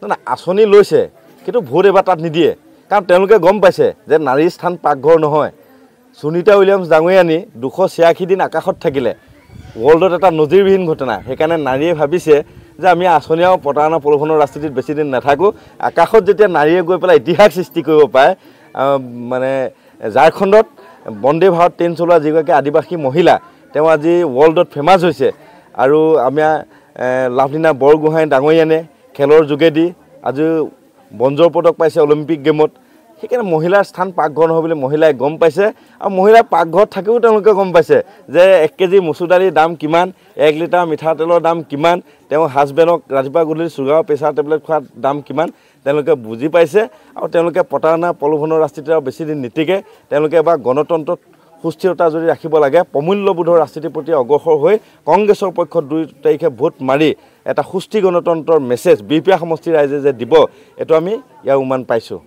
না আঁচনি লৈছে কিন্তু ভোট এবাৰ তাত নিদিয়ে কাৰণ তেওঁলোকে গম পাইছে যে নাৰীৰ স্থান পাকঘৰ নহয় সুনিতা উইলিয়ামছ ডাঙৰীয়ানী 286 দিন আকাশত থাকিলে ৱৰ্ল্ডত এটা নজিৰবিহীন ঘটনা সেইকাৰণে নাৰীয়ে ভাবিছে যে আমি আঁচনি আৰু প্ৰতাৰণা প্ৰলোভনৰ ৰাজনীতিত বেছি দিন নাথাকোঁ আকাশত যেতিয়া নাৰীয়ে গৈ পেলাই ইতিহাস সৃষ্টি কৰিব পাৰে মানে ঝাৰখণ্ডত বন্দে ভাৰত ট্ৰেইন চলোৱা যিগৰাকী আদিবাসী মহিলা তেওঁ আজি ৱৰ্ল্ডত ফেমাছ হৈছে আৰু আমাৰ লাভলীনা বৰগোহাঁই ডাঙৰীয়ানে খেলৰ যোগেদি আজি ব্ৰঞ্জৰ পদক পাইছে অলিম্পিক গেমত সেইকাৰণে মহিলাৰ স্থান পাকঘৰ নহয় বুলি মহিলাই গম পাইছে আৰু মহিলাৰ পাকঘৰত থাকিও তেওঁলোকে গম পাইছে যে 1 কেজি মচুৰ দালিৰ দাম কিমান 1 লিটাৰ মিঠাতেলৰ দাম কিমান তেওঁ হাজবেণ্ডক ৰাতিপুৱা গধূলি চুগাৰ প্ৰেছাৰ টেবলেট খোৱাৰ দাম কিমান তেওঁলোকে বুজি পাইছে আৰু তেওঁলোকে প্ৰতাৰণা প্ৰলোভনৰ ৰাজনীতিত বেছি দিন নীতিকে তেওঁলোকে এবাৰ গণতন্ত্ৰত সুস্থিৰতা যদি ৰাখিব লাগে প্ৰমূল্যবোধৰ ৰাজনীতিৰ প্ৰতি অগ্ৰসৰ হৈ কংগ্ৰেছৰ পক্ষত 2 তাৰিখে ভোট মাৰি এটা সুস্থিৰ গণতন্ত্ৰৰ মেছেজ বিপিয়া সমষ্টি ৰাইজে যে দিব এইটো আমি ইয়াৰ উমান পাইছোঁ।